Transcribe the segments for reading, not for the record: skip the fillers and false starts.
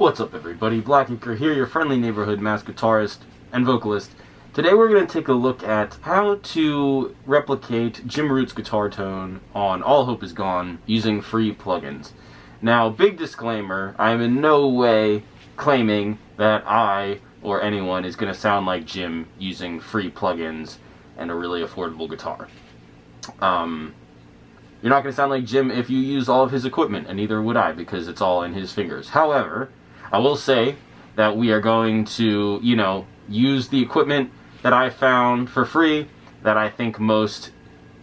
What's up everybody, Blackacre here, your friendly neighborhood mass guitarist and vocalist. Today we're going to take a look at how to replicate Jim Root's guitar tone on All Hope Is Gone using free plugins. Now, big disclaimer, I am in no way claiming that I or anyone is going to sound like Jim using free plugins and a really affordable guitar. You're not going to sound like Jim if you use all of his equipment, and neither would I, because it's all in his fingers. However, I will say that we are going to, use the equipment that I found for free that I think most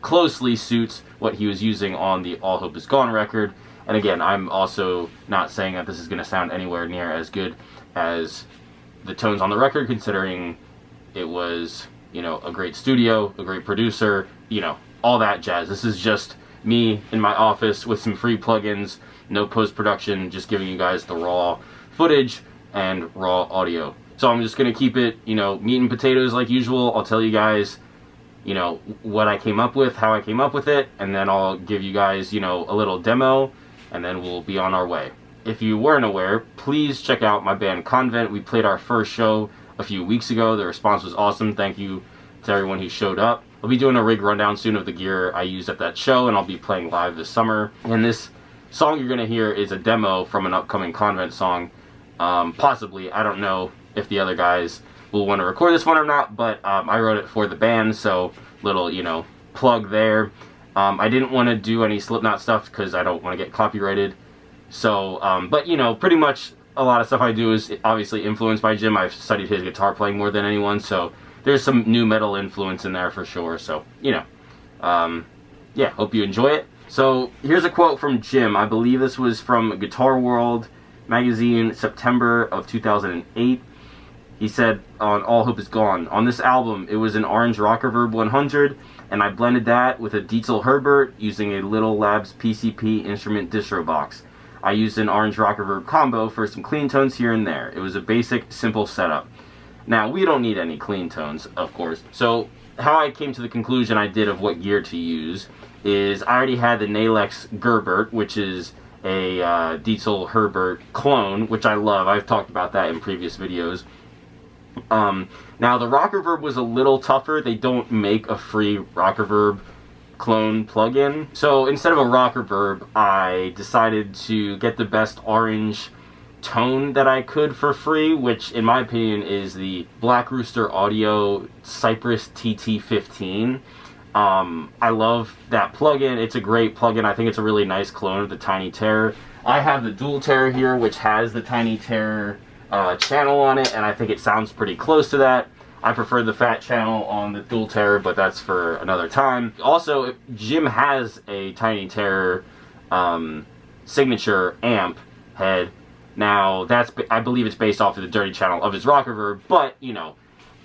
closely suits what he was using on the All Hope Is Gone record. And again, I'm also not saying that this is going to sound anywhere near as good as the tones on the record, considering it was, a great studio, a great producer, all that jazz. This is just me in my office with some free plugins, no post-production, just giving you guys the raw footage and raw audio. So I'm just going to keep it, meat and potatoes like usual. I'll tell you guys, what I came up with, how I came up with it, and then I'll give you guys, a little demo, and then we'll be on our way. If you weren't aware, please check out my band Convent. We played our first show a few weeks ago. The response was awesome. Thank you to everyone who showed up. I'll be doing a rig rundown soon of the gear I used at that show, and I'll be playing live this summer. And this song you're going to hear is a demo from an upcoming Convent song. Possibly, I don't know if the other guys will want to record this one or not, but I wrote it for the band, so little, plug there. I didn't want to do any Slipknot stuff because I don't want to get copyrighted. So, but pretty much a lot of stuff I do is obviously influenced by Jim. I've studied his guitar playing more than anyone, so there's some new metal influence in there for sure. So, yeah, hope you enjoy it. So, here's a quote from Jim. I believe this was from Guitar World magazine, September of 2008. He said on All Hope Is Gone, "On this album, it was an Orange Rock Reverb 100, and I blended that with a Dietzel Herbert using a Little Labs PCP instrument distro box. I used an Orange Rock Reverb combo for some clean tones here and there. It was a basic, simple setup." Now, we don't need any clean tones, of course. So, how I came to the conclusion I did of what gear to use is I already had the Nalex Gerbert, which is a Dietzel Herbert clone, which I love. I've talked about that in previous videos. Now, the Rock Reverb was a little tougher. They don't make a free Rock Reverb clone plugin. So, instead of a Rock Reverb, I decided to get the best orange tone that I could for free, which in my opinion is the Black Rooster Audio Cypress TT15. I love that plugin. It's a great plugin. I think it's a really nice clone of the Tiny Terror. I have the Dual Terror here, which has the Tiny Terror channel on it, and I think it sounds pretty close to that. I prefer the fat channel on the Dual Terror, but that's for another time. Also, Jim has a Tiny Terror signature amp head. Now, I believe it's based off of the dirty channel of his Rock Reverb, but,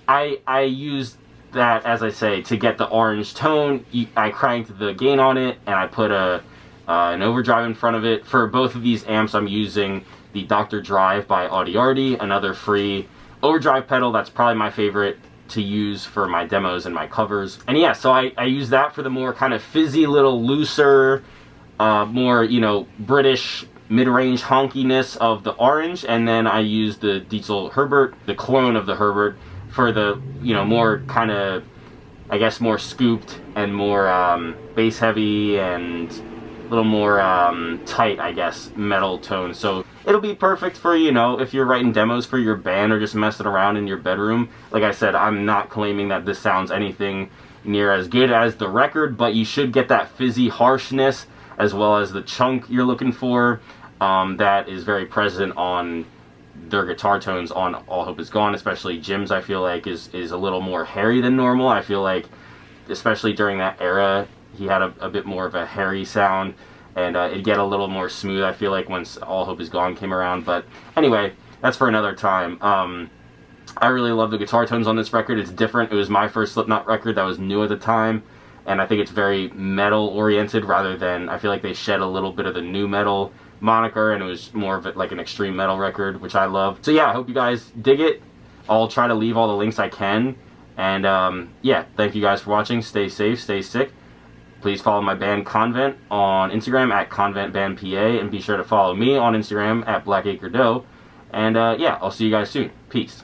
I used that, as I say, to get the orange tone. I cranked the gain on it, and I put an overdrive in front of it. For both of these amps, I'm using the Dr. Drive by Audiarty, another free overdrive pedal. That's probably my favorite to use for my demos and my covers. And yeah, so I use that for the more kind of fizzy, little looser, more, British mid-range honkiness of the orange, and then I use the Dietzel Herbert, the clone of the Herbert, for the, more kind of, I guess, more scooped and more bass heavy and a little more tight, I guess, metal tone. So it'll be perfect for, if you're writing demos for your band or just messing around in your bedroom. Like I said, I'm not claiming that this sounds anything near as good as the record, but you should get that fizzy harshness as well as the chunk you're looking for. That is very present on their guitar tones on All Hope Is Gone, especially Jim's. I feel like is a little more hairy than normal. I feel like, especially during that era, he had a bit more of a hairy sound, and it'd get a little more smooth, I feel like, once All Hope Is Gone came around. But anyway, that's for another time. I really love the guitar tones on this record. It's different. It was my first Slipknot record that was new at the time, and I think it's very metal oriented rather than, I feel like they shed a little bit of the new metal moniker, and it was more of like an extreme metal record, which I love. So yeah, I hope you guys dig it. I'll try to leave all the links I can, and yeah, thank you guys for watching. Stay safe, stay sick. Please follow my band Convent on Instagram at ConventBandPA, and be sure to follow me on Instagram at Blackacre Doe. And yeah, I'll see you guys soon. Peace.